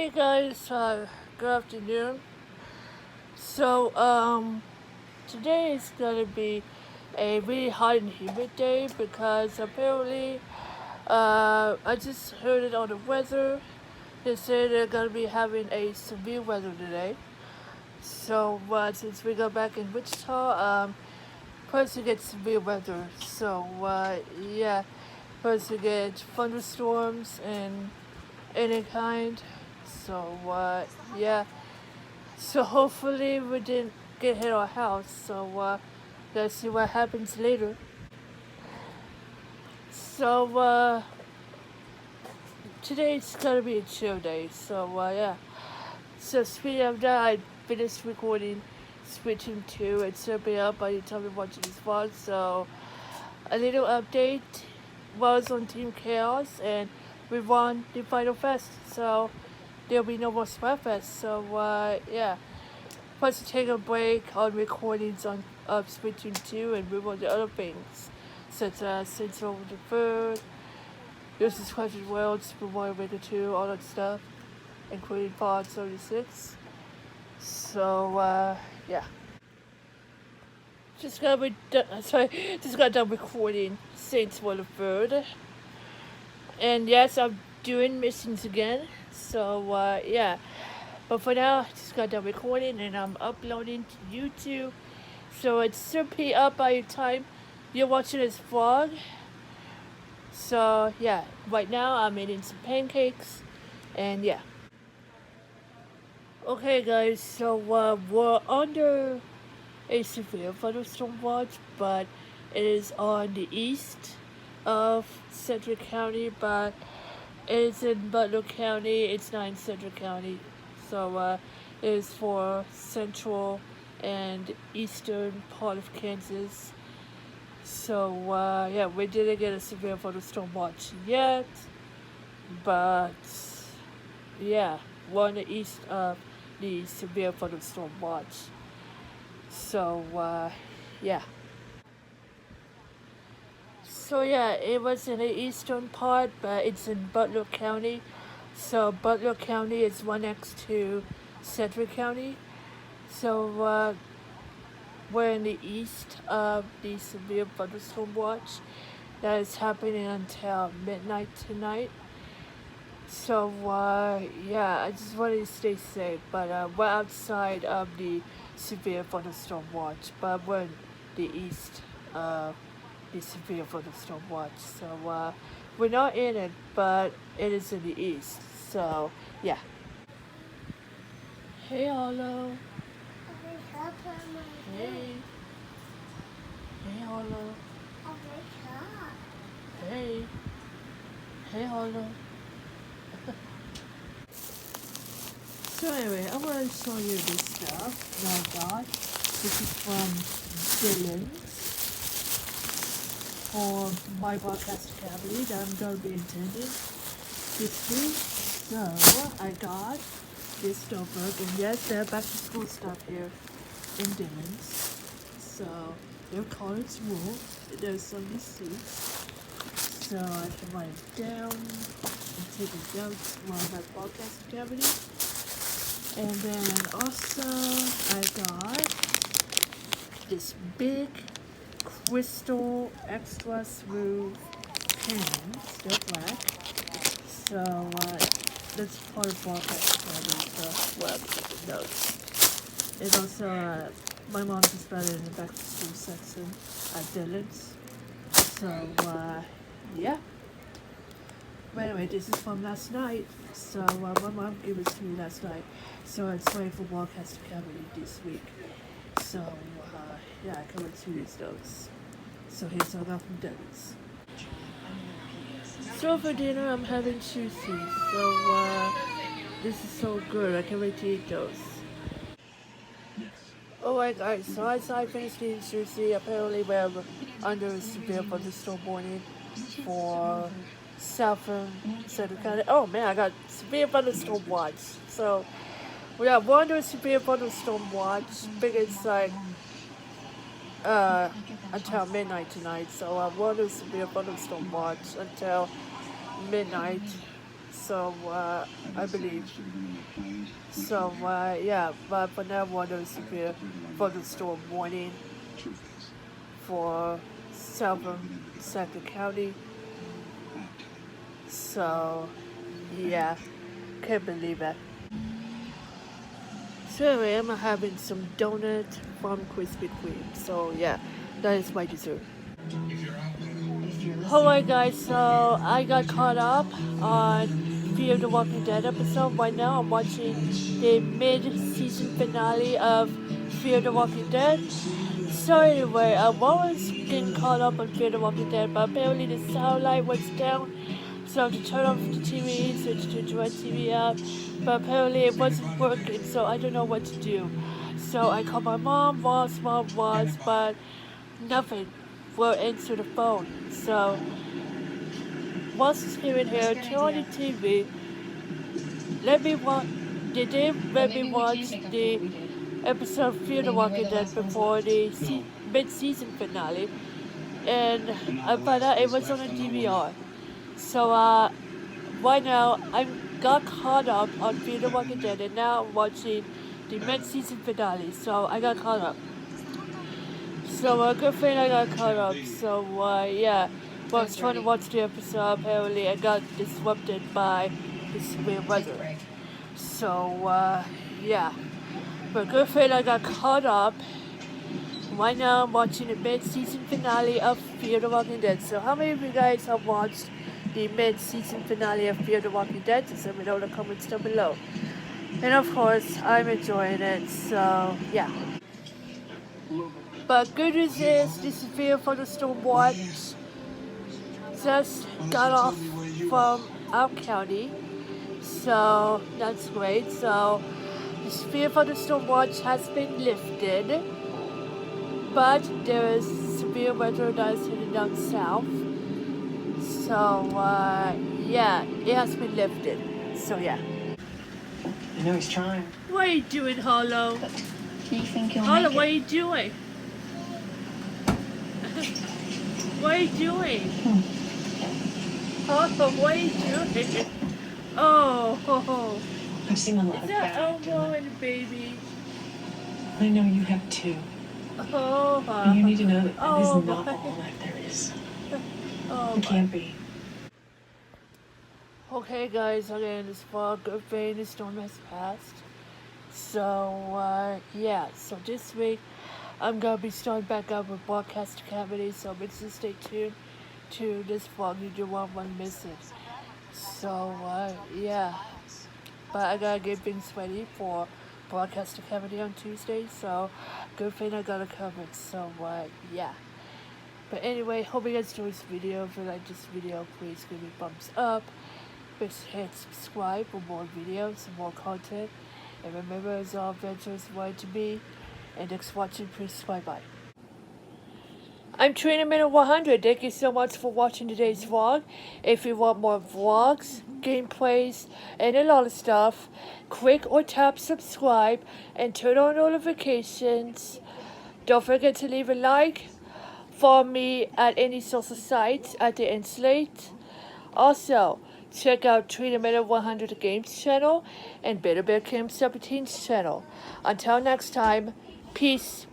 Hey guys, good afternoon. So, today is gonna be a really hot and humid day because apparently, I just heard it on the weather. They say they're gonna be having a severe weather today. So, since we got back in Wichita, first we get severe weather. So, yeah, first we get thunderstorms and any kind. So, yeah. So hopefully we didn't get hit our house. So let's see what happens later. So today's gonna be a chill day. So yeah. So speaking of that, I finished recording switching to it should be up by the time you're watching this vlog. So a little update was on Team Chaos and we won the final fest. So there'll be no more Splatfest. So yeah. Plus, to take a break on recordings on switching to and move on to other things, such as Central the Third, This is Question World, Super Mario Maker 2, all that stuff, including Pod 76. So, yeah. Just got done recording Saints for the Third. And yes, I'm doing missions again. So, yeah. But for now, I just got done recording and I'm uploading to YouTube. So it should be up by the time you're watching this vlog. So yeah, right now I'm eating some pancakes and yeah. Okay guys, so we're under a severe thunderstorm watch, but it is on the east of Central County, but it is in Butler County, it's not in Central County. So it is for central and eastern part of Kansas. So yeah, we didn't get a severe thunderstorm watch yet, but yeah, we're on the east of the severe thunderstorm watch. So yeah. So yeah, it was in the eastern part, but it's in Butler County. So Butler County is right next to Sedgwick County. So we're in the east of the severe thunderstorm watch that is happening until midnight tonight. So yeah, I just wanted to stay safe, but we're outside of the severe thunderstorm watch, but we're in the east of the severe thunderstorm watch. So we're not in it, but it is in the east. So yeah. Hey, Hollow. Hey. Hey, Hollow. Hey. Hey, Hollow. So anyway, I want to show you this stuff that I got. This is from Dylan's for my broadcast academy that I'm going to be attending this week. So I got this notebook, and yes, they have back to school stuff here in Dylan's. So they're college rules. There's some receipts. So I can write it down and take a notes while I'm at broadcast academy. And then also I got this big crystal extra smooth pens. They're black. So that's part of broadcast academy. So well, the notes. And also my mom just got it in the back to school section at Dylan's. So yeah. But anyway, this is from last night. So my mom gave it to me last night. So it's ready for Broadcast Academy this week. So yeah, I can read through these notes. So here's all that from Dennis. So for dinner, I'm having sushi. So this is so good. I can't wait to eat those. Alright guys, so as I finished eating sushi, apparently we're under a severe thunderstorm warning for southern Central County. Oh man, I got severe thunderstorm watch. So we got one under a severe thunderstorm watch. Big it's like until midnight tonight. So one under a severe thunderstorm watch until midnight. So I believe. So yeah, but for now, water is severe thunderstorm warning for southern Santa County. So yeah, can't believe it. So anyway, I'm having some donut from Krispy Kreme. So yeah, that is my dessert. Alright guys, so I got caught up on Fear the Walking Dead episode. Right now I'm watching the mid-season finale of Fear the Walking Dead. So anyway, I was getting caught up on Fear the Walking Dead, but apparently the sound light was down. So I have to turn off the TV, switch to DirecTV app, but apparently it wasn't working, so I don't know what to do. So I called my mom, but nothing will answer the phone. So once it's here and here, turn on the TV. They did let me watch the episode of Fear the Walking Dead before the mid-season finale, and I found out it was on a DVR. So right now I got caught up on Fear the Walking Dead, and now I'm watching the mid-season finale. So I got caught up. So good thing I got caught up. So yeah, well, I was trying to watch the episode. Apparently, I got disrupted by the severe weather. So yeah, but good thing I got caught up. Right now, I'm watching the mid-season finale of Fear the Walking Dead. So how many of you guys have watched the mid-season finale of Fear the Walking Dead? Just let me know in the comments down below. And of course, I'm enjoying it. So yeah. But good news is, this Fear Thunderstorm watch just got off from our county, so that's great. So the Fear Thunderstorm watch has been lifted, but there is severe weather that is heading down south. So yeah, it has been lifted. So yeah. I know he's trying. What are you doing, Hollow? Do you think he'll Hollow, make it? what are you doing? What are you doing? Hollow, what are you doing? Oh, I've seen a lot is of that that. Elmo and the baby? I know you have too. Oh, And you need to know that that is oh, not my. all that there is. Oh, It can't be. Okay, guys, again, this fog, good thing the storm has passed. So, yeah, so this week I'm gonna be starting back up with Broadcast Academy, so make sure to stay tuned to this vlog. You don't want to miss it. So, yeah, but I gotta get things ready for Broadcast Academy on Tuesday, so good thing I got it covered. So, yeah. But anyway, hope you guys enjoyed this video. If you like this video, please give me a thumbs up. Please hit subscribe for more videos and more content. And remember, as all adventures want to be. And thanks for watching. Please bye-bye. I'm Trainer Minute 100. Thank you so much for watching today's vlog. If you want more vlogs, gameplays, and a lot of stuff, click or tap subscribe and turn on notifications. Don't forget to leave a like. Follow me at any social sites at the Insulate. Also, check out Trainer Minute 100 Games channel and Better Bear Kim 17's channel. Until next time, peace.